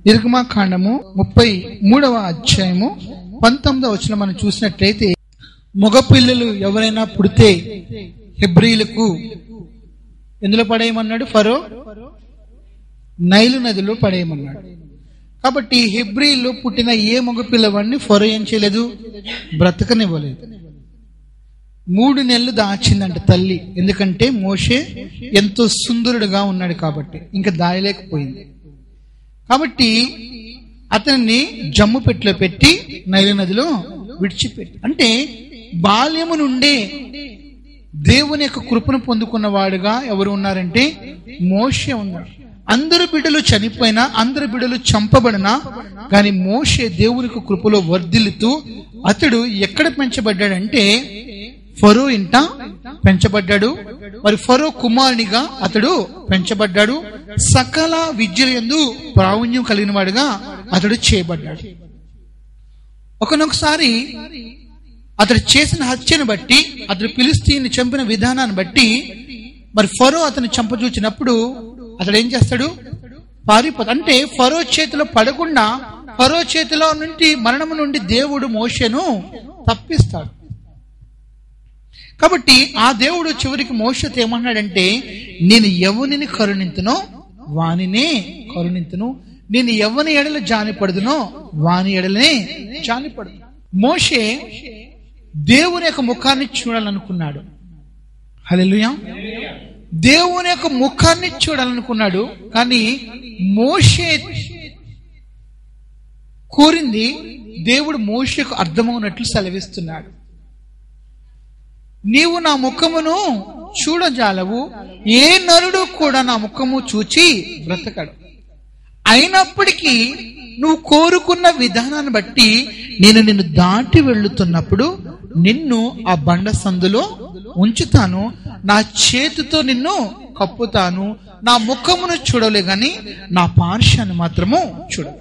నిర్గమకాండము 33వ అధ్యాయము 19వ వచనం మనం చూసినట్లయితే, మగపిల్లలు ఎవరైనా పుడితే హెబ్రీలకు ఎందులో పడేయమన్నాడు? ఫరో నైలు నదిలో పడేయమన్నాడు. కాబట్టి హెబ్రీలో పుట్టిన ఏ మగపిల్లవాడిని ఫరో ఏం చేయలేదు, బ్రతకనివ్వలేదు. 3 నెలలు దాచిందంట తల్లి. ఎందుకంటే మోషే ఎంతో సుందరుడుగా ఉన్నాడు కాబట్టి, ఇంకా దాయలేకపోయింది. కాబట్టి అతన్ని జమ్ము పెట్టెలో పెట్టి నైలు నదిలో విడిచిపెట్టి, అంటే బాల్యము నుండే దేవుని యొక్క కృపను పొందుకున్న వాడుగా ఎవరు ఉన్నారంటే మోషే ఉన్నాడు. అందరు బిడ్డలు చనిపోయినా, అందరు బిడ్డలు చంపబడినా కానీ మోషే దేవునికి కృపలో వర్ధిల్లుతూ అతడు ఎక్కడ పెంచబడ్డాడంటే ఫరో ఇంట పెంచబడ్డాడు. మరి ఫరో కుమారునిగా అతడు పెంచబడ్డాడు. సకల విద్యలందు ప్రావీణ్యం కలిగిన వాడుగా అతడు చేయబడ్డాడు. ఒకనొకసారి అతడు చేసిన హత్యను బట్టి, అతడు ఫిలిష్తీయుని చంపిన విధానాన్ని బట్టి మరి ఫరో అతన్ని చంపచూచినప్పుడు అతడు ఏం చేస్తాడు? పారిపోతాడు. అంటే ఫరో చేతిలో పడకుండా, ఫరో చేతిలో నుండి మరణము నుండి దేవుడు మోషేను తప్పిస్తాడు. కాబట్టి ఆ దేవుడు చివరికి మోషేతో ఏమన్నాడంటే, నేను ఎవరిని కరుణింతునో వానినే కరుణింతును, నేను ఎవని ఎడల జాలిపడుదునో వాని ఎడలనే జాలిపడు. మోషే దేవుని యొక్క ముఖాన్ని చూడాలనుకున్నాడు. హల్లెలూయా. దేవుని యొక్క ముఖాన్ని చూడాలనుకున్నాడు. కానీ మోషే కోరింది దేవుడు మోషేకు అర్థమవునట్లు సెలవిస్తున్నాడు. నీవు నా ముఖమును చూడజాలవు, ఏ నరుడు కూడా నా ముఖము చూచి బ్రతకడు. అయినప్పటికీ నువ్వు కోరుకున్న విధానాన్ని బట్టి నేను నిన్ను దాటి వెళ్తున్నప్పుడు నిన్ను ఆ బండ సందులో ఉంచుతాను, నా చేతితో నిన్ను కప్పుతాను, నా ముఖమును చూడలే గాని నా పార్శ్వాన్ని మాత్రము చూడవు.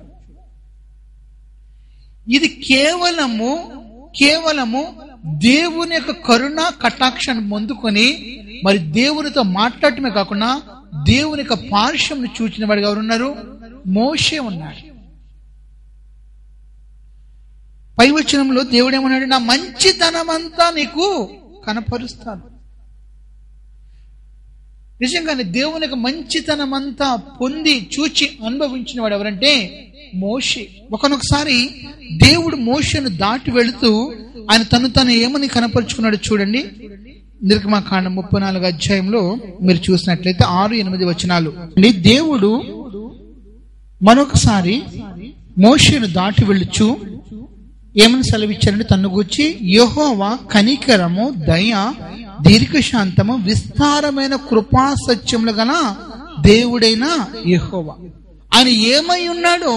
ఇది కేవలము దేవుని యొక్క కరుణ కటాక్షాన్ని పొందుకొని మరి దేవునితో మాట్లాడటమే కాకుండా దేవుని యొక్క పార్శ్వం చూచిన వాడు ఎవరున్నారు? మోషే ఉన్నాడు. పై వచనంలో దేవుడు ఏమన్నాడు? నా మంచితనమంతా నీకు కనపరుస్తాను. నిజంగానే దేవుని యొక్క మంచితనమంతా పొంది చూచి అనుభవించిన వాడు ఎవరంటే మోషే. ఒకనొకసారి దేవుడు మోషేను దాటి వెళుతూ ఆయన తను ఏమని కనపరుచుకున్నాడు చూడండి. నిర్గమకాండం 34వ అధ్యాయంలో మీరు చూసినట్లయితే 6-8 వచనాలు. దేవుడు మరొకసారి మోషేను దాటి వెళ్ళుచు ఏమని సెలవిచ్చారంటే, తన్ను గూర్చి యెహోవా కనికరము, దయ, దీర్ఘశాంతము, విస్తారమైన కృపా సత్యములు గల దేవుడైన యెహోవా. ఆయన ఏమై ఉన్నాడో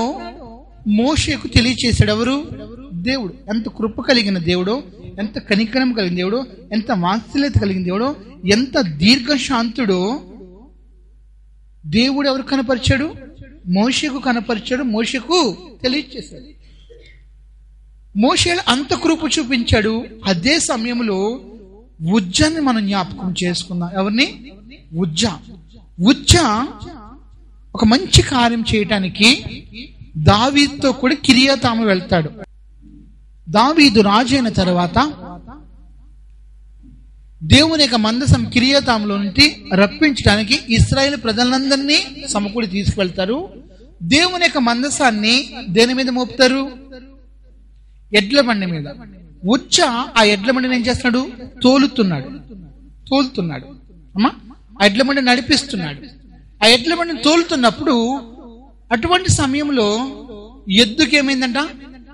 మోషేకు తెలియచేశాడు. ఎవరు? దేవుడు. ఎంత కృప కలిగిన దేవుడో, ఎంత కనికరం కలిగిన దేవుడో, ఎంత వాత్సల్యత కలిగిన దేవుడో, ఎంత దీర్ఘశాంతుడో దేవుడు ఎవరు కనపరిచాడు? మోషేకు కనపరిచాడు, మోషేకు తెలియచేశాడు. మోషేలో అంత కృప చూపించాడు. అదే సమయంలో ఉజ్జాన్ని మనం జ్ఞాపకం చేసుకుందాం. ఎవరిని? ఉజ్జా ఒక మంచి కార్యం చేయటానికి దావీదుతో కూడా కిరియతాము వెళ్తాడు. దావీదు రాజు అయిన తర్వాత దేవుని యొక్క మందసం కిరియతాములో నుండి రప్పించడానికి ఇశ్రాయేలు ప్రజలందరినీ సమకూడి తీసుకువెళ్తారు. దేవుని యొక్క మందసాన్ని దేని మీద మోపుతారు? ఎడ్ల బండి మీద. ఉజ్జా ఆ ఎడ్ల బండిని ఏం చేస్తున్నాడు? తోలుతున్నాడు. అమ్మా, ఆ ఎడ్ల బండి నడిపిస్తున్నాడు. ఆ ఎడ్ల బండిని తోలుతున్నప్పుడు అటువంటి సమయంలో ఎద్దుకు ఏమైందంట?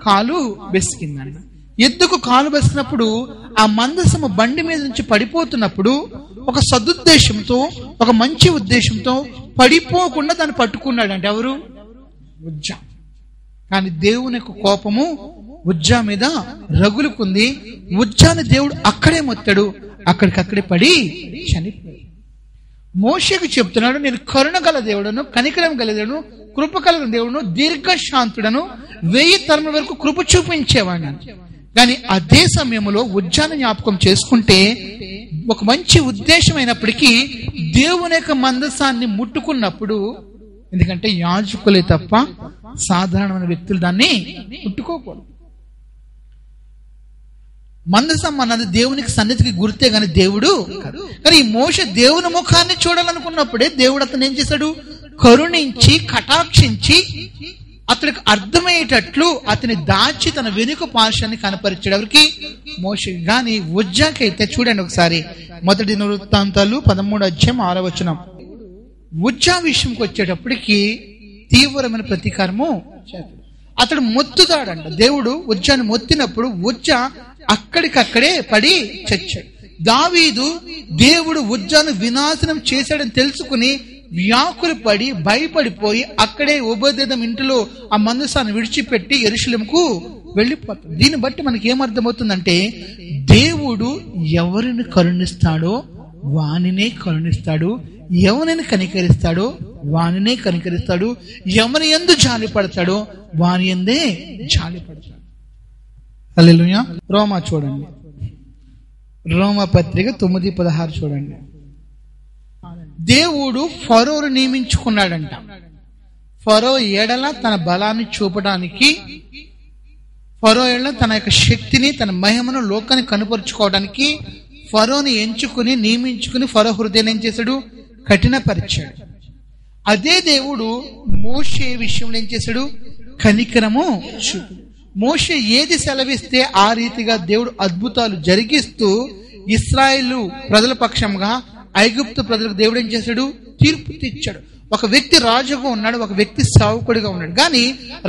కాలు బెసికిందంట. ఎద్దుకు కాలు బెసికినప్పుడు ఆ మందసము బండి మీద నుంచి పడిపోతున్నప్పుడు ఒక సదుద్దేశంతో, ఒక మంచి ఉద్దేశంతో పడిపోకుండా దాన్ని పట్టుకున్నాడంటే ఎవరు? ఉజ్జా. కానీ దేవుని యొక్క కోపము ఉజ్జా మీద రగులుకుంది. ఉజ్జాని దేవుడు అక్కడే మొత్తాడు, అక్కడికక్కడే పడి చనిపోయాడు. మోషేకు చెప్తున్నాడు, నేను కరుణ గల దేవుడను, కనికరం గల దేవుడను, కృప కలిగిన దేవుడును, దీర్ఘశాంతుడను, 1000 తరముల వరకు కృప చూపించేవాడిని. కానీ అదే సమయంలో ఉజ్జాని జ్ఞాపకం చేసుకుంటే ఒక మంచి ఉద్దేశం అయినప్పటికీ దేవుని యొక్క మందసాన్ని ముట్టుకున్నప్పుడు, ఎందుకంటే యాజకులే తప్ప సాధారణమైన వ్యక్తులు దాన్ని ముట్టుకోకూడదు. మందసం అన్నది దేవునికి సన్నిధికి గుర్తే గాని దేవుడు కాదు. కానీ ఈ మోషే దేవుని ముఖాన్ని చూడాలనుకున్నప్పుడే దేవుడు అతను ఏం చేశాడు? కరుణించి కటాక్షించి అతడికి అర్థమయ్యేటట్లు అతని దాచి తన వెనుక పార్శ్వాన్ని కనపరిచాడు. ఎవరికి? మోషే. గాని ఉజ్జాకైతే చూడండి ఒకసారి, మొదటి దినవృత్తాంతాలు 13:6 ఉజ్జా విషయంకి వచ్చేటప్పటికి తీవ్రమైన ప్రతీకారము చేస్తాడు. అతడు మొత్తుతాడంట. దేవుడు ఉజ్జాను మొత్తినప్పుడు ఉజ్జా అక్కడికక్కడే పడి చచ్చాడు. దావీదు దేవుడు ఉజ్జాను వినాశనం చేశాడని తెలుసుకుని వ్యాకులు పడి భయపడిపోయి అక్కడే ఓబేదెదోము ఇంటిలో ఆ మందసాన్ని విడిచిపెట్టి యెరూషలేముకు వెళ్ళిపోతాడు. దీన్ని బట్టి మనకి ఏమర్థమవుతుందంటే, దేవుడు ఎవరిని కరుణిస్తాడో వానినే కరుణిస్తాడు, ఎవరిని కనికరిస్తాడో వానినే కనికరిస్తాడు, ఎవరి యందు జాలి పడతాడో వాని యందే జాలి పడతాడు. హల్లెలూయా. రోమా చూడండి, రోమా పత్రిక 9:16 చూడండి. దేవుడు ఫరోను నియమించుకున్నాడంట. ఫరో ఎడల తన బలాన్ని చూపడానికి, ఫరో ఎడల తన యొక్క శక్తిని, తన మహిమను లోకాన్ని కనుపరుచుకోవడానికి ఫరోని ఎంచుకుని నియమించుకుని ఫరో హృదయాన్ని ఏం చేశాడు? కఠినపరిచాడు. అదే దేవుడు మోషే విషయంలో ఏం చేశాడు? కనికరము చూపు. మోషే ఏది సెలవిస్తే ఆ రీతిగా దేవుడు అద్భుతాలు జరిగిస్తూ ఇశ్రాయేలు ప్రజల పక్షంగా ఐగుప్తు ప్రజలకు దేవుడు ఏం చేశాడు? తీర్పు తెచ్చాడు. ఒక వ్యక్తి రాజుగా ఉన్నాడు, ఒక వ్యక్తి సేవకుడిగా ఉన్నాడు. కానీ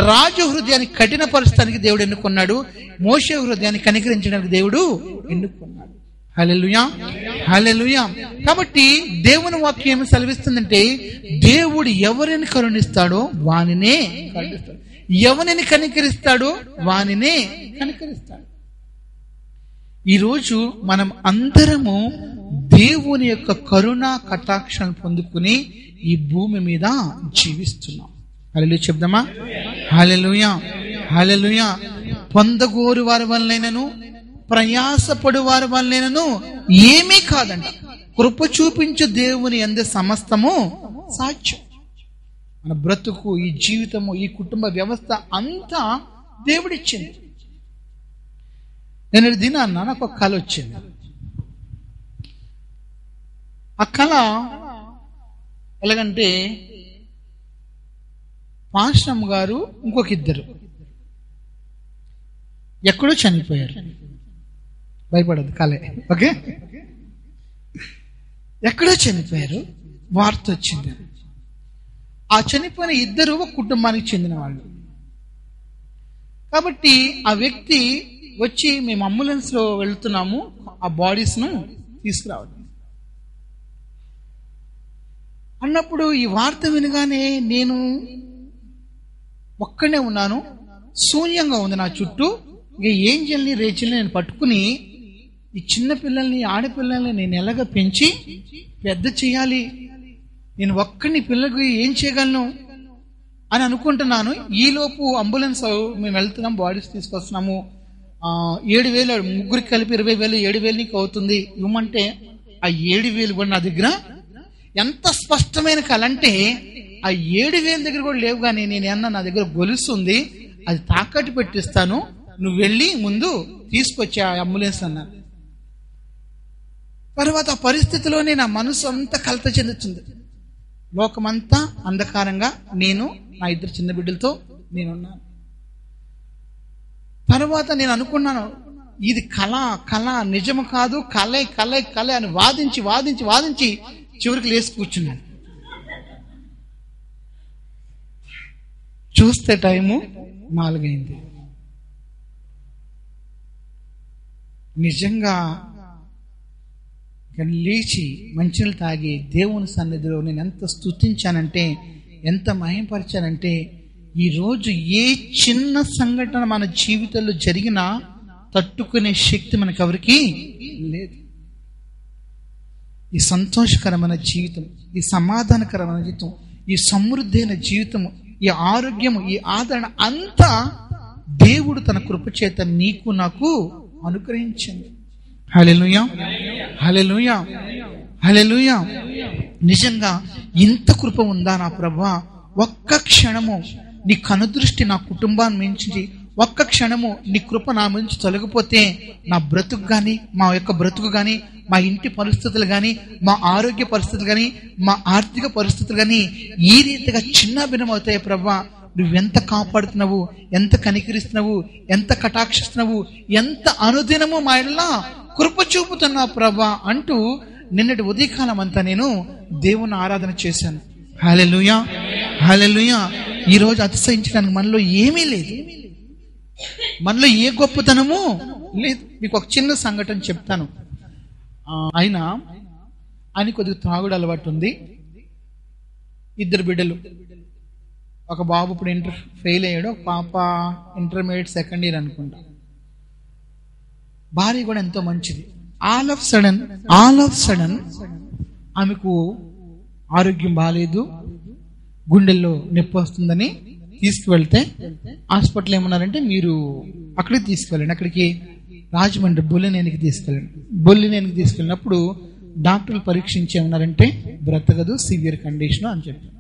రాజు హృదయాన్ని కఠినపరచడానికి దేవుడు ఎన్నుకున్నాడు, మోషే హృదయాన్ని కనికరించడానికి దేవుడు ఎన్నుకున్నాడు. హల్లెలూయా, హల్లెలూయా. కాబట్టి దేవుని వాక్యం ఏమి సెలవిస్తుందంటే, దేవుడు ఎవరిని కరుణిస్తాడో వానినే కరుణిస్తాడు, ఎవరిని కనికరిస్తాడో వానినే కనికరిస్తాడు. ఈరోజు మనం అందరము దేవుని యొక్క కరుణ కటాక్షాలను పొందుకుని ఈ భూమి మీద జీవిస్తున్నాం. హల్లెలూయా చెప్దామా? హల్లెలూయా, హల్లెలూయా. పొందగోరు వారి వల్లైనను ప్రయాసపడు వారి వల్లైనను ఏమీ కాదంట, కృప చూపించు దేవుని యందు సమస్తము సాధ్యం. మన బ్రతుకు, ఈ జీవితము, ఈ కుటుంబ వ్యవస్థ అంతా దేవుడిచ్చింది. నేను దినాన్న నాకు ఒక కళ వచ్చింది. ఆ కళ ఎలాగంటే, పాశ్రమ్ గారు ఇంకొక ఇద్దరు ఎక్కడో చనిపోయారు. భయపడదు, కళే. ఓకే, ఎక్కడో చనిపోయారు. వార్త వచ్చింది. ఆ చనిపోయిన ఇద్దరు ఒక కుటుంబానికి చెందిన వాళ్ళు. కాబట్టి ఆ వ్యక్తి వచ్చి, మేము అంబులెన్స్ లో వెళ్తున్నాము ఆ బాడీస్ ను తీసుకురావడం అన్నప్పుడు, ఈ వార్త వినగానే నేను ఒక్కనే ఉన్నాను, శూన్యంగా ఉంది నా చుట్టూ. ఇక ఏంజల్ని రేచల్ని నేను పట్టుకుని, ఈ చిన్న పిల్లల్ని, ఆడపిల్లల్ని నేను ఎలాగ పెంచి పెద్ద చేయాలి, నేను ఒక్కడిని పిల్లలకి ఏం చేయగలను అని అనుకుంటున్నాను. ఈలోపు అంబులెన్స్ మేము వెళ్తున్నాం, బాడీస్ తీసుకొస్తున్నాము, 7,000, ముగ్గురికి కలిపి 20,000, 7,000 నీకు అవుతుంది ఇవ్వమంటే, ఆ 7,000 కూడా నా దగ్గర ఎంత స్పష్టమైన కళ అంటే, ఆ 7,000 దగ్గర కూడా లేవు. కానీ నేను అన్నా, నా దగ్గర గొలుసు ఉంది, అది తాకట్టు పెట్టిస్తాను, నువ్వు వెళ్ళి ముందు తీసుకొచ్చే ఆ అంబులెన్స్ అన్నాను. తర్వాత ఆ పరిస్థితిలోనే నా మనసు అంతా కలత చెందుతుంది. లోకమంతా అంధకారంగా, నేను నా ఇద్దరు చిన్న బిడ్డలతో నేనున్నాను. తర్వాత నేను అనుకున్నాను, ఇది కళ, కళ నిజము కాదు, కళే కళే కళే అని వాదించి వాదించి వాదించి చివరికి లేచి కూర్చున్నాను. చూస్తే టైము 4 అయింది. నిజంగా లేచి మంచినీళ్ళు తాగి దేవుని సన్నిధిలో నేను ఎంత స్తుతించానంటే, ఎంత మహిమపరిచానంటే, ఈరోజు ఏ చిన్న సంఘటన మన జీవితంలో జరిగినా తట్టుకునే శక్తి మనకు ఎవరికి లేదు. ఈ సంతోషకరమైన జీవితం, ఈ సమాధానకరమైన జీవితం, ఈ సమృద్ధి అయిన జీవితము, ఈ ఆరోగ్యము, ఈ ఆదరణ అంతా దేవుడు తన కృప చేత నీకు నాకు అనుగ్రహించింది. హల్లెలూయా, హల్లెలూయా, హల్లెలూయా. నిజంగా ఇంత కృప ఉందా నా ప్రభువా? ఒక్క క్షణము నీ కనుదృష్టి నా కుటుంబాన్ని మించి ఒక్క క్షణము నీ కృప నా నుంచి తొలగిపోతే నా బ్రతుకు కానీ, మా యొక్క బ్రతుకు కానీ, మా ఇంటి పరిస్థితులు కానీ, మా ఆరోగ్య పరిస్థితులు కానీ, మా ఆర్థిక పరిస్థితులు కానీ ఈ రీతిగా చిన్నాభిన్నమవుతాయి ప్రభా. నువ్వెంత కాపాడుతున్నావు, ఎంత కనికరిస్తున్నావు, ఎంత కటాక్షిస్తున్నావు, ఎంత అనుదినము మా ఇళ్ళ కృప చూపుతున్నావు ప్రభా అంటూ నిన్నటి ఉదయకాలం అంతా నేను దేవుని ఆరాధన చేశాను. హల్లెలూయా, హల్లెలూయా. ఈరోజు అతిశయించడానికి మనలో ఏమీ లేదు, మనలో ఏ గొప్పతనము లేదు. మీకు ఒక చిన్న సంఘటన చెప్తాను. ఆయన కొద్దిగా తాగుడు అలవాటు ఉంది. 2 బిడ్డలు. ఒక బాబు ఇప్పుడు ఇంటర్ ఫెయిల్ అయ్యాడు, ఒక పాప ఇంటర్మీడియట్ సెకండ్ ఇయర్ అనుకుంటా. భార్య కూడా ఎంతో మంచిది. ఆల్ ఆఫ్ సడన్ ఆమెకు ఆరోగ్యం బాగాలేదు, గుండెల్లో నొప్పి వస్తుందని తీసుకువెళ్తే హాస్పిటల్ ఏమన్నారంటే మీరు అక్కడికి తీసుకెళ్ళండి. అక్కడికి రాజమండ్రి బొల్లినేనికి తీసుకెళ్ళినప్పుడు డాక్టర్లు పరీక్షించి ఏమన్నారంటే బ్రతకదు, సివియర్ కండిషన్ అని చెప్పారు.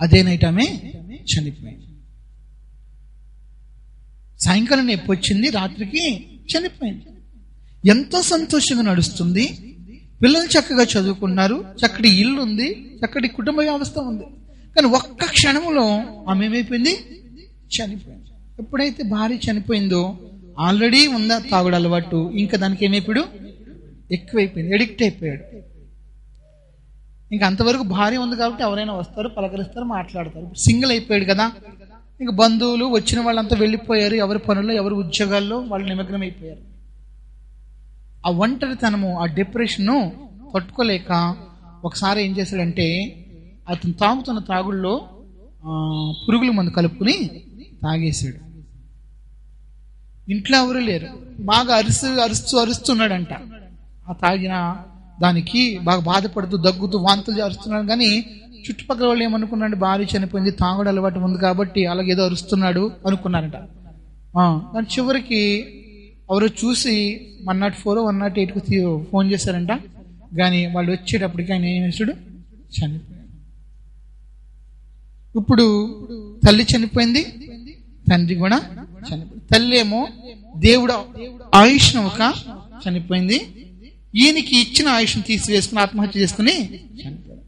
అదే నైట్ ఆమె చనిపోయింది. సాయంకాలం నొప్పి వచ్చింది, రాత్రికి చనిపోయింది. ఎంతో సంతోషంగా నడుస్తుంది, పిల్లలు చక్కగా చదువుకున్నారు, చక్కటి ఇల్లు ఉంది, చక్కటి కుటుంబ వ్యవస్థ ఉంది. కానీ ఒక్క క్షణంలో ఆమె ఏమైపోయింది, చనిపోయింది. ఎప్పుడైతే భార్య చనిపోయిందో ఆల్రెడీ ఉందా తాగుడు అలవాటు, ఇంకా దానికి ఏమైపోయాడు, ఎక్కువైపోయింది, ఎడిక్ట్ అయిపోయాడు. ఇంకా అంతవరకు భార్య ఉంది కాబట్టి ఎవరైనా వస్తారు, పలకరిస్తారు, మాట్లాడతారు. సింగిల్ అయిపోయాడు కదా, ఇంకా బంధువులు వచ్చిన వాళ్ళంతా వెళ్ళిపోయారు, ఎవరి పనుల్లో ఎవరి ఉద్యోగాల్లో వాళ్ళు నిమగ్నం అయిపోయారు. ఆ ఒంటరితనము, ఆ డిప్రెషన్ను తట్టుకోలేక ఒకసారి ఏం చేశాడంటే అతను తాగుతున్న తాగుల్లో పురుగుల మందు కలుపుకుని తాగేశాడు. ఇంట్లో ఎవరు లేరు, బాగా అరుస్తున్నాడంట. ఆ తాగిన దానికి బాగా బాధపడుతూ దగ్గుతూ వాంతులు అరుస్తున్నాడు. కానీ చుట్టుపక్కల వాళ్ళు ఏమనుకున్నాడు, భార్య చనిపోయింది, తాగుడు అలవాటు ఉంది కాబట్టి అలాగేదో అరుస్తున్నాడు అనుకున్నారంట. కానీ చివరికి ఎవరో చూసి 104 108కు ఫోన్ చేశారంట. కానీ వాళ్ళు వచ్చేటప్పటికి ఆయన ఏం చేశాడు, చనిపోయాడు. ఇప్పుడు తల్లి చనిపోయింది, తండ్రి కూడా చనిపోయింది. తల్లి ఏమో దేవుడు ఆయుష్ను ఒక చనిపోయింది, ఈయనకి ఇచ్చిన ఆయుష్ను తీసివేసుకుని ఆత్మహత్య చేసుకుని చనిపోయాడు.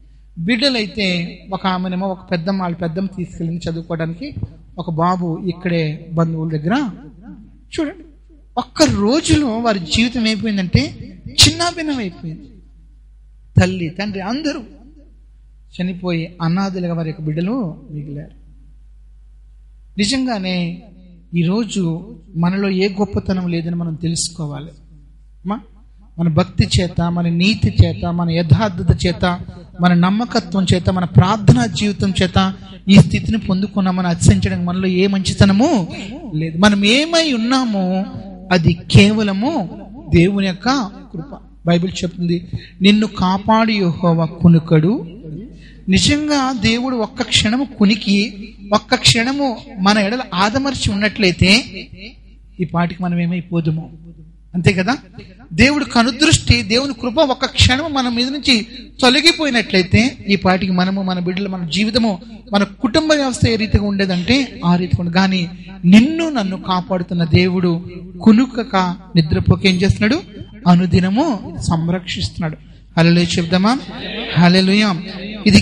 బిడ్డలైతే ఒక ఆమెనేమో ఒక పెద్దమ్మ తీసుకెళ్ళింది చదువుకోవడానికి, ఒక బాబు ఇక్కడే బంధువుల దగ్గర. చూడండి, ఒక్క రోజులో వారి జీవితం అయిపోయిందంటే చిన్నాభిన్నం అయిపోయింది. తల్లి తండ్రి అందరూ చనిపోయి అనాథలుగా వారి యొక్క బిడ్డలు మిగిలారు. నిజంగానే ఈరోజు మనలో ఏ గొప్పతనం లేదని మనం తెలుసుకోవాలి. మన భక్తి చేత, మన నీతి చేత, మన యథార్థత చేత, మన నమ్మకత్వం చేత, మన ప్రార్థనా జీవితం చేత ఈ స్థితిని పొందుకున్నామని అతిశయించడానికి మనలో ఏ మంచితనము లేదు. మనం ఏమై ఉన్నామో అది కేవలము దేవుని యొక్క కృప. బైబిల్ చెప్తుంది, నిన్ను కాపాడు యెహోవా కునుకడు. నిజంగా దేవుడు ఒక్క క్షణము కునికి, ఒక్క క్షణము మన ఎడల ఆదమర్చి ఉన్నట్లయితే ఈ పాటికి మనం ఏమైపోదుమో, అంతే కదా. దేవుడు కనుదృష్టి, దేవుని కృప ఒక్క క్షణము మన మీద నుంచి తొలగిపోయినట్లయితే ఈ పాటికి మనము, మన బిడ్డలు, మన జీవితము, మన కుటుంబ వ్యవస్థ ఏ రీతిగా ఉండేదంటే ఆ రీతిగా ఉండదు. కానీ నిన్ను నన్ను కాపాడుతున్న దేవుడు కునుకక నిద్రపోక ఏం చేస్తున్నాడు, అనుదినము సంరక్షిస్తున్నాడు. హల్లెలూయా చెప్దామా, హల్లెలూయా. ఇది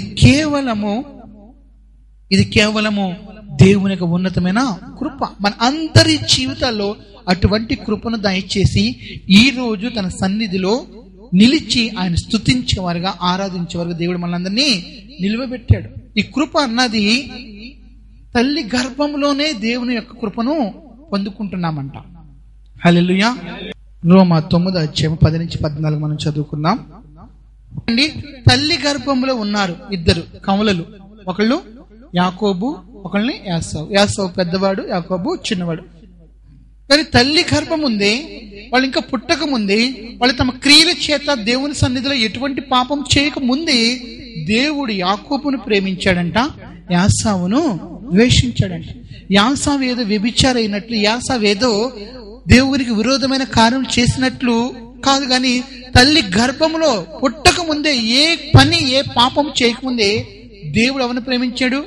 కేవలము దేవుని యొక్క ఉన్నతమైన కృప. మన అందరి జీవితాల్లో అటువంటి కృపను దయచేసి ఈ రోజు తన సన్నిధిలో నిలిచి ఆయన స్తుతించేవారుగా, ఆరాధించేవారుగా దేవుడు మనందరినీ నిలువబెట్టాడు. ఈ కృప అన్నది తల్లి గర్భంలోనే దేవుని యొక్క కృపను పొందుకుంటున్నామంట. హల్లెలూయా. రోమా 9:10-14 మనం చదువుకుందాం. తల్లి గర్భంలో ఉన్నారు 2 కమలలు, ఒకళ్ళు యాకోబు, ఒకళ్ళని యాకోబు. యాకోబు పెద్దవాడు, యాకోబు చిన్నవాడు. కానీ తల్లి గర్భం ఉంది, వాళ్ళు ఇంకా పుట్టక ముందే, వాళ్ళు తమ క్రియల చేత దేవుని సన్నిధిలో ఎటువంటి పాపం చేయక ముందే దేవుడు యాకోబును ప్రేమించాడంట, యాసావును ద్వేషించాడంట. యాసావు ఏదో వ్యభిచారైనట్లు, యాసావు ఏదో దేవునికి విరోధమైన కార్యం చేసినట్లు కాదు. కానీ తల్లి గర్భంలో పుట్టక ముందే, ఏ పని ఏ పాపం చేయకముందే దేవుడు ఎవరిని ప్రేమించాడు,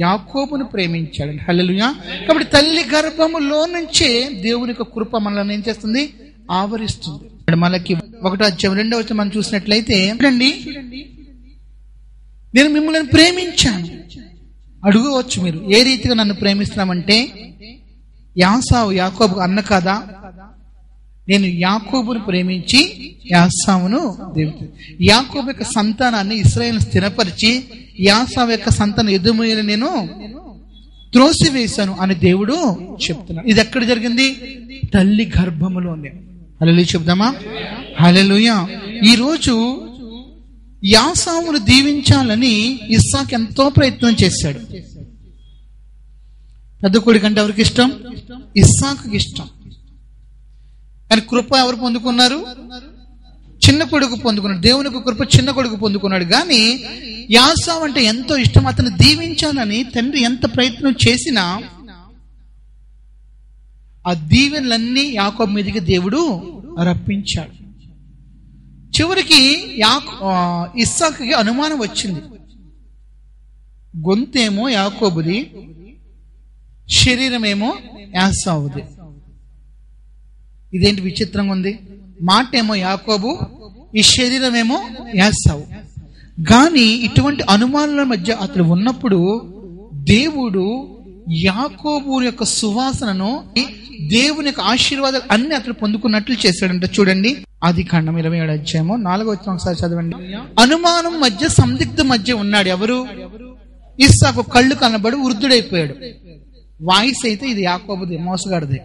యాకోబును ప్రేమించాడు. హల్లెలూయా. కాబట్టి తల్లి గర్భములో నుంచే దేవుని యొక్క కృప మనల్ని ఏం చేస్తుంది? ఆవరిస్తుంది. మలకి 1:2 మనం చూసినట్లయితే చూడండి, నేను మిమ్మల్ని ప్రేమించాను. అడుగవచ్చు మీరు, ఏ రీతిగా నన్ను ప్రేమిస్తున్నామంటే, యాసావు యాకోబు అన్న కదా, నేను యాకోబును ప్రేమించి యాసావును దేవుడు, యాకోబు యొక్క సంతానాన్ని ఇశ్రాయేలును స్థిరపరిచి యాసావు యొక్క సంతానం ఎదుమయ్యను నేను త్రోసివేశాను అని దేవుడు చెప్తున్నాడు. ఇది ఎక్కడ జరిగింది? తల్లి గర్భములోనే. హల్లెలూయా చెప్దామా? హల్లెలూయా. ఈరోజు యాసావును దీవించాలని ఇస్సాకు ఎంతో ప్రయత్నం చేశాడు. పెద్ద కొడుకు అంటే ఎవరికి ఇష్టం? ఇస్సాకుకి ఇష్టం. కానీ కృప ఎవరు పొందుకున్నారు? చిన్న కొడుకు పొందుకున్నాడు. దేవునికి కృప చిన్న కొడుకు పొందుకున్నాడు. కానీ యాసావు అంటే ఎంతో ఇష్టం. అతను దీవించాలని తండ్రి ఎంత ప్రయత్నం చేసినా ఆ దీవెనలన్నీ యాకోబు మీదకి దేవుడు రప్పించాడు. చివరికి ఇస్సాకుకి అనుమానం వచ్చింది. గొంతేమో యాకోబుది, శరీరమేమో యాసావుది. ఇదేంటి విచిత్రంగా ఉంది? మాట ఏమో యాకోబు, ఈ శరీరమేమో యాసావు. కానీ ఇటువంటి అనుమానాల మధ్య అతడు ఉన్నప్పుడు దేవుడు యాకోబు యొక్క సువాసనను, దేవుని యొక్క ఆశీర్వాదాలు అన్ని అతడు పొందుకున్నట్లు చేశాడంట. చూడండి, ఆదికాండం 27:4 ఒకసారి చదవండి. అనుమానం మధ్య, సందిగ్ధ మధ్య ఉన్నాడు ఎవరు? ఇస్సాకు. కళ్ళు కనబడి వృద్ధుడైపోయాడు. వాయిస్ అయితే ఇది యాకోబుది, మోసగాడిది.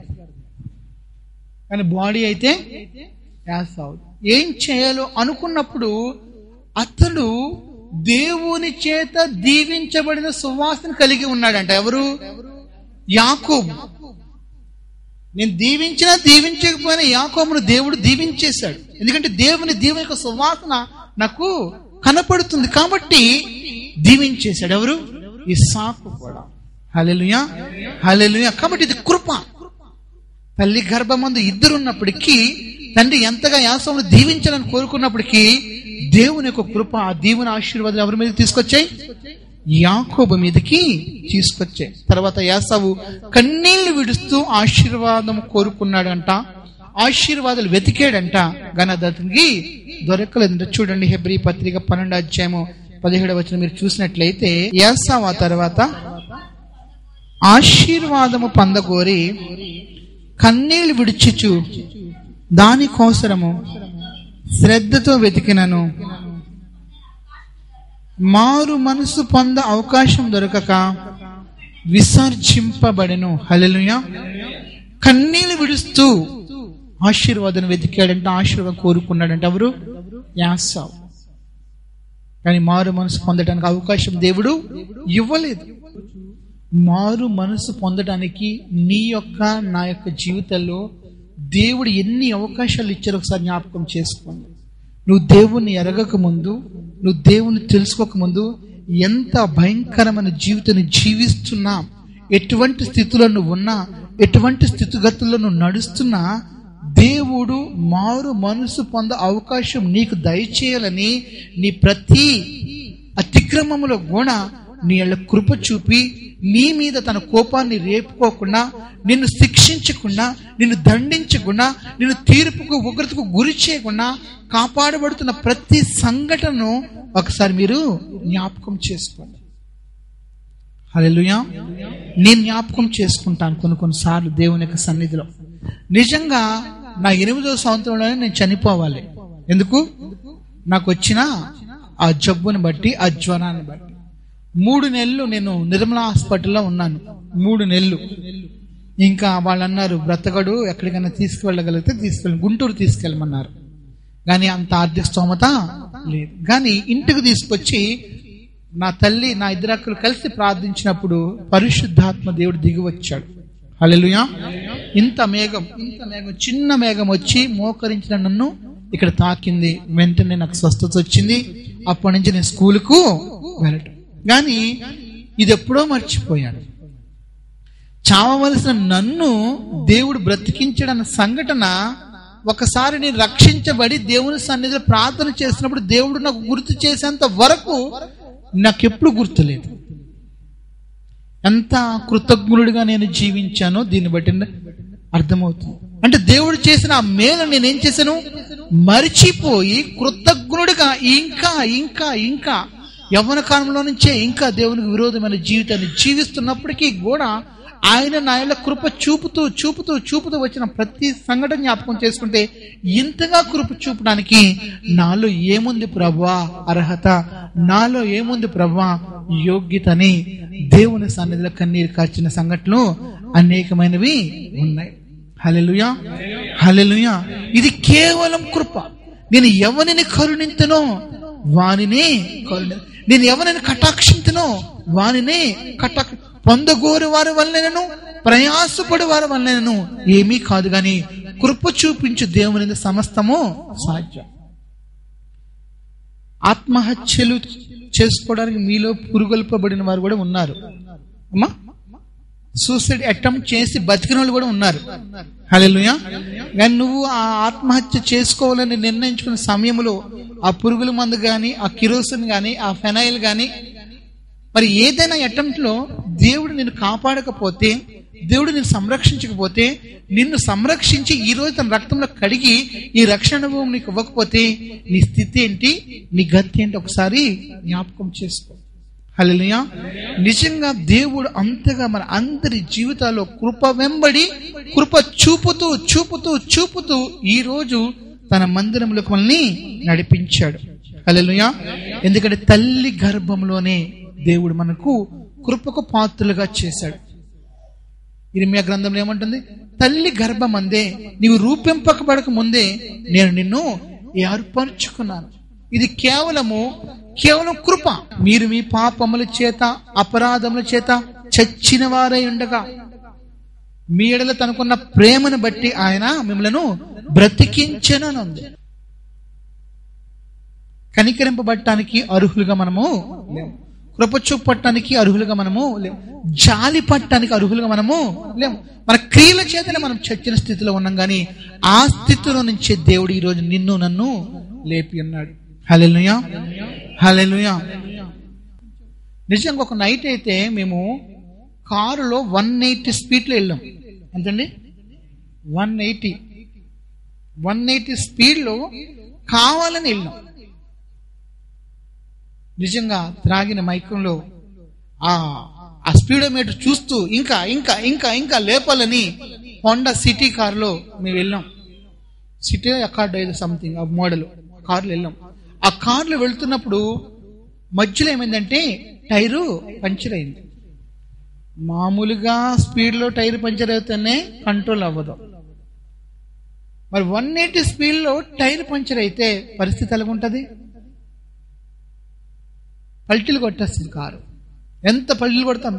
కానీ బాడీ అయితే యాసావు. ఏం చేయాలో అనుకున్నప్పుడు అతడు దేవుని చేత దీవించబడిన సువాసన కలిగి ఉన్నాడంట. ఎవరు? యాకోబు. నేను దీవించినా దీవించకపోయినా యాకోబును దేవుడు దీవించేశాడు. ఎందుకంటే దేవుని యొక్క సువాసన నాకు కనపడుతుంది కాబట్టి దీవించేశాడు. ఎవరు? ఇస్సాకు కూడా. హల్లెలూయా, హల్లెలూయా. కాబట్టి ఇది కృప. తల్లి గర్భమందు ఇద్దరున్నప్పటికీ తండ్రి ఎంతగా యాసావును దీవించాలని కోరుకున్నప్పటికీ దేవుని యొక్క కృప, ఆ దీవుని ఆశీర్వాదాలు ఎవరి మీద తీసుకొచ్చాయి? యాకోబు మీదకి తీసుకొచ్చాయి. తర్వాత యాసావు కన్నీళ్లు విడుస్తూ ఆశీర్వాదం కోరుకున్నాడంట, ఆశీర్వాదాలు వెతికాడంట. కానీ అతనికి దొరకలేదంట. చూడండి, హెబ్రీ పత్రిక 12:17 మీరు చూసినట్లయితే, యాసావు ఆ తర్వాత ఆశీర్వాదము పొందగోరి కన్నీళ్లు విడిచిచు దానికోసరము శ్రద్ధతో వెతికినను మారు మనసు పొంద అవకాశం దొరకక విసర్జింపబడెను. హల్లెలూయా. కన్నీళ్లు విడుస్తూ ఆశీర్వాదం వెతికాడంట, ఆశీర్వాదం కోరుకున్నాడంట. ఎవరు? యాసావు. కానీ మారు మనసు పొందడానికి అవకాశం దేవుడు ఇవ్వలేదు. మారు మనసు పొందడానికి నీ యొక్క నా యొక్క జీవితంలో దేవుడు ఎన్ని అవకాశాలు ఇచ్చారో ఒకసారి జ్ఞాపకం చేసుకోండి. నువ్వు దేవుణ్ణి ఎరగక ముందు, నువ్వు దేవుణ్ణి తెలుసుకోక ముందు ఎంత భయంకరమైన జీవితాన్ని జీవిస్తున్నా, ఎటువంటి స్థితిలో నువ్వు ఉన్నా, ఎటువంటి స్థితిగతుల్లో నువ్వు నడుస్తున్నా, దేవుడు మారు మనసు పొంద అవకాశం నీకు దయచేయాలని నీ ప్రతి అతిక్రమములో కూడా నీ కృప చూపి నీ మీద తన కోపాన్ని రేపుకోకుండా, నిన్ను శిక్షించకుండా, నిన్ను దండించకుండా, నిన్ను తీర్పుకు ఉగ్రతకు గురి చేయకుండా కాపాడబడుతున్న ప్రతి సంఘటనను ఒకసారి మీరు జ్ఞాపకం చేసుకోండి. హల్లెలూయా. నేను జ్ఞాపకం చేసుకుంటాను కొన్నిసార్లు దేవుని యొక్క సన్నిధిలో. నిజంగా నా 8వ సంవత్సరంలోనే నేను చనిపోవాలి. ఎందుకు? నాకు వచ్చిన ఆ జబ్బుని బట్టి, ఆ జ్వరాన్ని బట్టి 3 నెలలు నేను నిర్మలా హాస్పిటల్లో ఉన్నాను. 3 నెలలు. ఇంకా వాళ్ళు అన్నారు, బ్రతకడు, ఎక్కడికైనా తీసుకువెళ్ళగలిగితే గుంటూరు తీసుకెళ్ళమన్నారు. కానీ అంత ఆర్థిక స్తోమత లేదు. కానీ ఇంటికి తీసుకొచ్చి నా తల్లి, నా 2 అక్కలు కలిసి ప్రార్థించినప్పుడు పరిశుద్ధాత్మ దేవుడు దిగి వచ్చాడు. హల్లెలూయా. ఇంత మేఘం, చిన్న మేఘం వచ్చి మోకరించిన నన్ను ఇక్కడ తాకింది. వెంటనే నాకు స్వస్థత వచ్చింది. అప్పటి నుంచి నేను స్కూలుకు వెళ్ళటం. కానీ ఇది ఎప్పుడో మర్చిపోయాను. చావవలసిన నన్ను దేవుడు బ్రతికించాడన్న సంఘటన ఒకసారి నేను రక్షించబడి దేవుని సన్నిధిలో ప్రార్థన చేసినప్పుడు దేవుడు నాకు గుర్తు చేసేంత వరకు నాకెప్పుడు గుర్తులేదు. ఎంత కృతజ్ఞుడిగా నేను జీవించానో దీన్ని బట్టి అర్థమవుతుంది. అంటే దేవుడు చేసిన ఆ మేలు నేనేం చేశాను, మరిచిపోయి కృతజ్ఞుడిగా ఇంకా ఇంకా ఇంకా యవ్వన కాలంలో నుంచే ఇంకా దేవునికి విరోధమైన జీవితాన్ని జీవిస్తున్నప్పటికీ కూడా ఆయన నాయన కృప చూపుతూ చూపుతూ చూపుతూ వచ్చిన ప్రతి సంఘటన జ్ఞాపకం చేసుకుంటే ఇంతగా కృప చూపడానికి నాలో ఏముంది ప్రభువా అర్హత, నాలో ఏముంది ప్రభువా యోగ్యతని దేవుని సన్నిధిలో కన్నీరు కార్చిన సంఘటనలు అనేకమైనవి ఉన్నాయి. హల్లెలూయా, హల్లెలూయా. ఇది కేవలం కృప. నేను ఎవరిని కరుణింతునో వానినే నేను ఎవరిని కటాక్షింతునో వానినే పొందగోరు వారి వల్లనేను ప్రయాసపడు వారి వల్లనేను ఏమీ కాదు గాని కృప చూపించు దేవుని సమస్తము సాధ్యం. ఆత్మహత్యలు చేసుకోవడానికి మీలో పురుగొల్పబడిన వారు కూడా ఉన్నారు అమ్మా. సూసైడ్ అటెంప్ట్ చేసి బతికిన వాళ్ళు కూడా ఉన్నారు. హల్లెలూయా. కానీ నువ్వు ఆ ఆత్మహత్య చేసుకోవాలని నిర్ణయించుకున్న సమయంలో ఆ పురుగుల మందు కానీ, ఆ కిరోసిన్ కానీ, ఆ ఫెనాయిల్ కానీ, మరి ఏదైనా అటెంప్ట్ లో దేవుడు నిన్ను కాపాడకపోతే, దేవుడు నిన్ను సంరక్షించకపోతే, నిన్ను సంరక్షించి ఈ రోజు తన రక్తంలో కడిగి ఈ రక్షణ అనుభవం నీకు ఇవ్వకపోతే నీ స్థితి ఏంటి, నీ గతి ఏంటి ఒకసారి జ్ఞాపకం చేసుకో. హల్లెలూయా. నిజంగా దేవుడు అంతగా మన అందరి జీవితాల్లో కృప వెంబడి కృప చూపుతూ చూపుతూ చూపుతూ ఈ రోజు తన మందిరంలోకి మనల్ని నడిపించాడు. హల్లెలూయా. ఎందుకంటే తల్లి గర్భంలోనే దేవుడు మనకు కృపకు పాత్రలుగా చేశాడు. ఇర్మియా గ్రంథంలో ఏమంటుంది, తల్లి గర్భం అందే నీవు రూపింపకబడక ముందే నేను నిన్ను ఏర్పరచుకున్నాను. ఇది కేవలం కృప. మీరు మీ పాపముల చేత అపరాధముల చేత చచ్చిన వారై ఉండగా మీ ఎడల తనకున్న ప్రేమను బట్టి ఆయన మిమ్మలను బ్రతికించెననుంది. కనికరింపబడటానికి అర్హులుగా మనము లేము, కృప చూపటానికి అర్హులుగా మనము లేము, జాలి పట్టడానికి అర్హులుగా మనము లేము. మన క్రియల చేతనే మనం చచ్చిన స్థితిలో ఉన్నాం. కానీ ఆ స్థితిలో నుంచే దేవుడు ఈ రోజు నిన్ను నన్ను లేపి ఉన్నాడు. హల్లెలూయా, హల్లెలూయా. నిజంగా ఒక నైట్ అయితే మేము కారులో 180 స్పీడ్లో వెళ్ళాం. ఎంతండి? 180 స్పీడ్లో కావాలని వెళ్ళాం. నిజంగా త్రాగిన మైకంలో ఆ స్పీడోమీటర్ చూస్తూ ఇంకా ఇంకా ఇంకా ఇంకా లేపాలని హోండా సిటీ కారులో మేము వెళ్ళాం. సిటీ అకార్డ్ ఏదో సంథింగ్ ఆ మోడల్ కారులో వెళ్ళాం. ఆ కారులో వెళ్తున్నప్పుడు మధ్యలో ఏమైందంటే టైరు పంచర్ అయింది. మామూలుగా స్పీడ్లో టైర్ పంచర్ అవుతేనే కంట్రోల్ అవ్వదు. మరి 180 స్పీడ్లో టైర్ పంచర్ అయితే పరిస్థితి ఎలాగుంటుంది? పల్టీలు కొట్టేస్తుంది కారు. ఎంత పల్టీలు కొడతాం.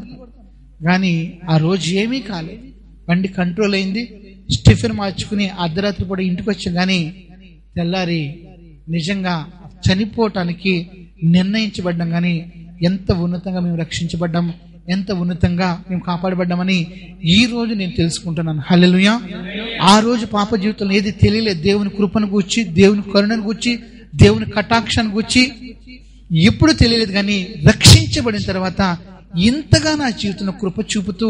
కానీ ఆ రోజు ఏమీ కాలేదు. బండి కంట్రోల్ అయింది. స్టిఫెన్ మార్చుకుని అర్ధరాత్రి కూడా ఇంటికి వచ్చాం. కానీ తెల్లారి నిజంగా చనిపోవటానికి నిర్ణయించబడ్డాం. కానీ ఎంత ఉన్నతంగా మేము రక్షించబడ్డాం, ఎంత ఉన్నతంగా మేము కాపాడబడ్డామని ఈ రోజు నేను తెలుసుకుంటున్నాను. హల్లెలూయా. ఆ రోజు పాప జీవితంలో ఏది తెలియలేదు. దేవుని కృపను గూర్చి, దేవుని కరుణను గూర్చి, దేవుని కటాక్షాన్ని గూర్చి ఎప్పుడు తెలియలేదు. కానీ రక్షించబడిన తర్వాత ఇంతగా నా జీవితంలో కృప చూపుతూ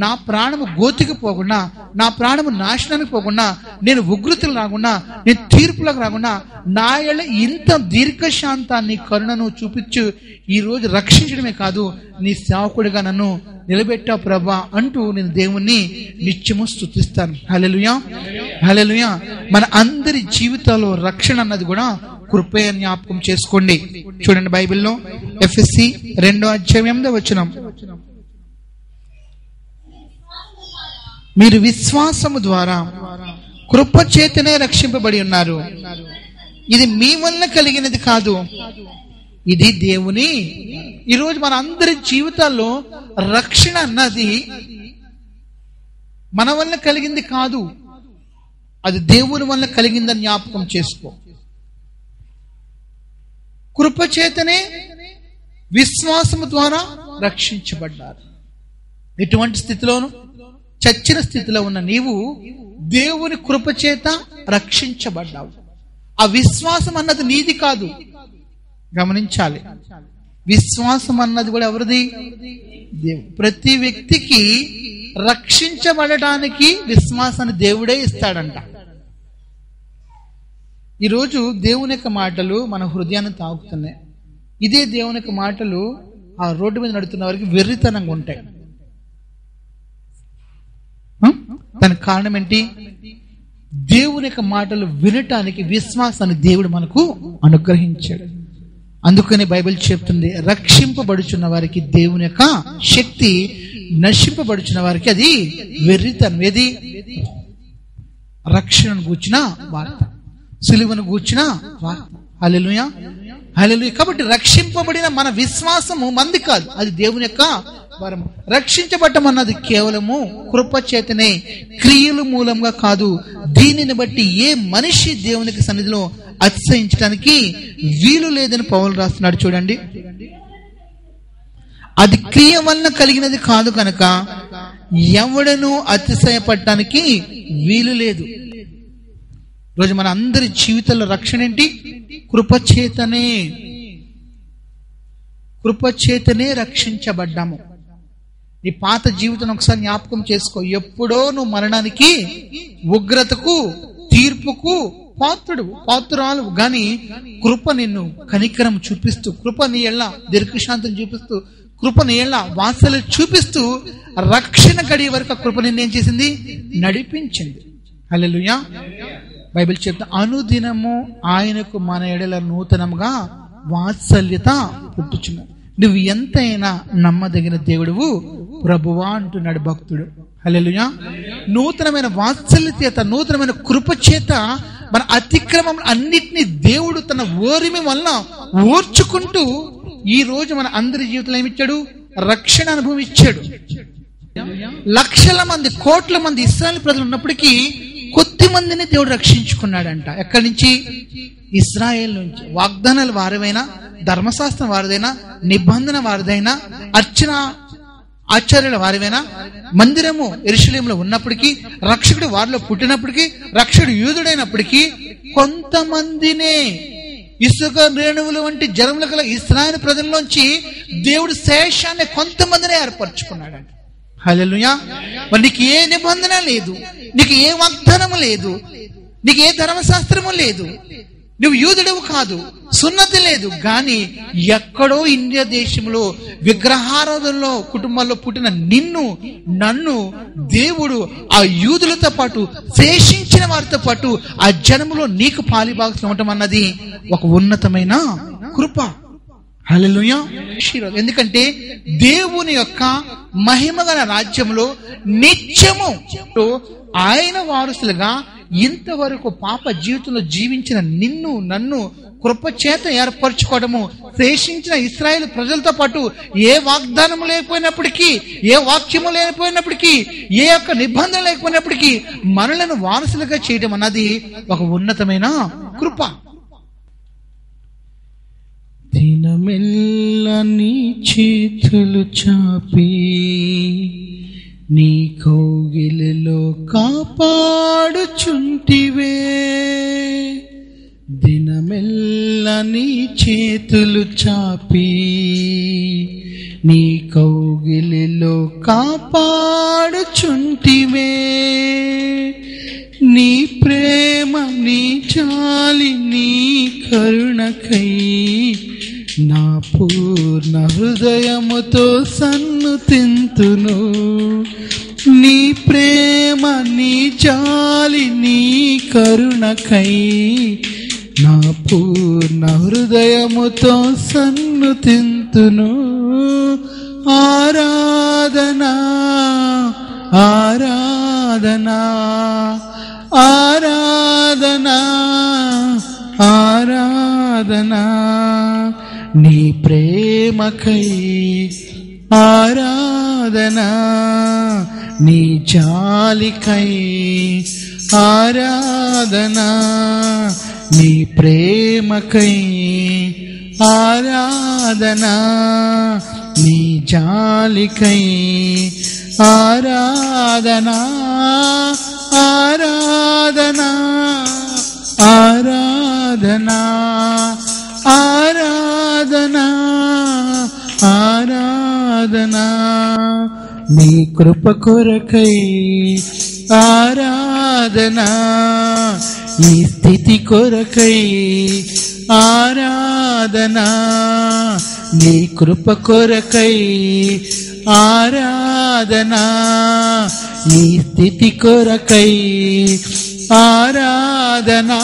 నా ప్రాణము గోతికి పోకుండా, నా ప్రాణము నాశనానికి పోకుండా, నేను ఉగ్రతలు రాకుండా, నేను తీర్పులకు రాకుండా నా ఏళ్ళ ఇంత దీర్ఘశాంతాన్ని కరుణను చూపించు ఈ రోజు రక్షించడమే కాదు, నీ సేవకుడిగా నన్ను నిలబెట్టావు ప్రభా అంటూ నేను దేవుణ్ణి నిత్యము స్తుతిస్తాను. హల్లెలూయా, హల్లెలూయా. మన అందరి జీవితాల్లో రక్షణ అన్నది కూడా కృపే జ్ఞాపకం చేసుకోండి. చూడండి బైబిల్లో ఎఫెసీ 2:8 మీరు విశ్వాసము ద్వారా కృప చేతనే రక్షింపబడి ఉన్నారు. ఇది మీ వల్ల కలిగినది కాదు, ఇది దేవుని. ఈరోజు మన అందరి జీవితాల్లో రక్షణ అన్నది మన వల్ల కలిగింది కాదు, అది దేవుని వల్ల కలిగిందని జ్ఞాపకం చేసుకో. కృప చేతనే విశ్వాసము ద్వారా రక్షించబడ్డారు. ఎటువంటి స్థితిలోను? చచ్చిన స్థితిలో ఉన్న నీవు దేవుని కృప చేత రక్షించబడ్డావు. ఆ విశ్వాసం అన్నది నీది కాదు. గమనించాలి. విశ్వాసం అన్నది కూడా ఎవరిది? ప్రతి వ్యక్తికి రక్షించబడటానికి విశ్వాసాన్ని దేవుడే ఇస్తాడంట. ఈరోజు దేవుని యొక్క మాటలు మన హృదయాన్ని తాకుతున్నాయి. ఇదే దేవుని యొక్క మాటలు ఆ రోడ్డు మీద నడుతున్న వారికి వెర్రితనంగా ఉంటాయి. దానికి కారణం ఏంటి? దేవుని యొక్క మాటలు వినటానికి విశ్వాసాన్ని దేవుడు మనకు అనుగ్రహించాడు. అందుకని బైబిల్ చెప్తుంది, రక్షింపబడుచున్న వారికి దేవుని యొక్క శక్తి, నశింపబడుచున్న వారికి అది వెర్రితనం. ఏది? రక్షణను గూర్చిన వార్త, సిలువను గూర్చిన వార్త. హల్లెలూయా, హల్లెలూయా. కాబట్టి రక్షింపబడిన మన విశ్వాసము మంది కాదు, అది దేవుని యొక్క వరము. రక్షించబడటం అన్నది కేవలము కృపచేతనే, క్రియల మూలంగా కాదు. దీనిని బట్టి ఏ మనిషి దేవునికి సన్నిధిలో అతిశయించడానికి వీలు లేదని పౌలు రాస్తున్నాడు. చూడండి, అది క్రియ వలన కలిగినది కాదు కనుక ఎవడను అతిశయపడటానికి వీలు లేదు. రోజు మన అందరి జీవితంలో రక్షణ ఏంటి? కృపచేతనే. కృపచేతనే రక్షించబడ్డాము. నీ పాత జీవితం ఒకసారి జ్ఞాపకం చేసుకో. ఎప్పుడో నువ్వు మరణానికి, ఉగ్రతకు, తీర్పుకు పాత్రురాలు గాని కృప నిన్ను కనికరం చూపిస్తూ, కృప నీ ఎళ్ళ దీర్ఘశాంతం చూపిస్తూ, కృప నీ ఎళ్ళ వాత్సల్యం చూపిస్తూ రక్షణ గడియ వరకు ఆ కృప నిన్నేం చేసింది? నడిపించింది. హల్లెలూయా. బైబిల్ చెప్తా, అనుదినము ఆయనకు మన ఎడల నూతనంగా వాత్సల్యత పుట్టుచున్నది. నువ్వు ఎంతైనా నమ్మదగిన దేవుడువు ప్రభువా అంటున్నాడు భక్తుడు. హల్లెలూయా. నూతనమైన వాత్సల్యత, నూతనమైన కృప చేత మన అతిక్రమం అన్నిటినీ దేవుడు తన ఓరిమి వల్ల ఓర్చుకుంటూ ఈ రోజు మన అందరి జీవితంలో ఏమిచ్చాడు? రక్షణ అనుభవించాడు. లక్షల మంది, కోట్ల మంది ఇశ్రాయేలు ప్రజలు ఉన్నప్పటికీ కొద్ది మందిని దేవుడు రక్షించుకున్నాడంట. ఎక్కడి నుంచి? ఇశ్రాయేల్ నుంచి. వాగ్దానాలు వారివైనా, ధర్మశాస్త్రం వారిదైనా, నిబంధన వారిదైనా, అర్చన ఆచార్యుల వారివైనా, మందిరము యెరూషలేములో ఉన్నప్పటికీ, రక్షకుడు వారిలో పుట్టినప్పటికీ, రక్షకుడు యూదుడైనప్పటికీ కొంతమందినే, ఇసుక రేణువులు వంటి జనములు గల ఇశ్రాయేలు ప్రజల్లోంచి దేవుడు శేషాన్ని కొంతమందినే ఏర్పరచుకున్నాడంట. హల్లెలూయా. మరి నీకు ఏ నిబంధన లేదు, నీకు ఏ వాగ్దానము లేదు, నీకు ఏ ధర్మశాస్త్రము లేదు, నువ్వు యూదుడవు కాదు, సున్నతి లేదు. కానీ ఎక్కడో ఇండియా దేశంలో విగ్రహారాధనలో కుటుంబాల్లో పుట్టిన నిన్ను, నన్ను దేవుడు ఆ యూదులతో పాటు, శేషించిన వారితో పాటు ఆ జనములో నీకు పాలిభాగం ఉండటం అన్నది ఒక ఉన్నతమైన కృప. హల్లెలూయా. ఎందుకంటే దేవుని యొక్క మహిమగల రాజ్యంలో నిత్యము ఆయన వారసులుగా ఇంతవరకు పాప జీవితంలో జీవించిన నిన్ను, నన్ను కృపచేత ఏర్పరచుకోవడము, శేషించిన ఇశ్రాయేలు ప్రజలతో పాటు ఏ వాగ్దానము లేకపోయినప్పటికీ, ఏ వాక్యము లేకపోయినప్పటికీ, ఏ యొక్క నిబంధన లేకపోయినప్పటికీ మనలను వారసులుగా చేయడం అన్నది ఒక ఉన్నతమైన కృప. దినమెల్ల నీ చేతులు చాపి నీ కౌగిలిలో కాపాడుచుంటివే. దినమెల్ల నీ చేతులు చాపి నీ కౌగిలిలో కాపాడుచుంటివే. నీ ప్రేమ, నీ చాలి, నీ కరుణకై నా పూర్ణ హృదయముతో సన్నుతింతును. నీ ప్రేమ, నీ చాలి, నీ కరుణకై నా పూర్ణ హృదయముతో సన్నుతింతును. ఆరాధనా, ఆరాధనా, ఆరాధనా, ఆరాధనా నీ ప్రేమకై, ఆరాధనా నీ జాలికై, ఆరాధనా నీ ప్రేమకై, ఆరాధనా నీ జాలికై, ఆరాధనా, ఆరాధనా, ఆరాధనా, ఆరాధనా, నీ కృప కొరకై ఆరాధనా, ఈ స్థితి కొరకై ఆరాధనా, నీ కృప కొరకై ఆరాధనా, ఈ స్థితి కొరకై ఆరాధనా,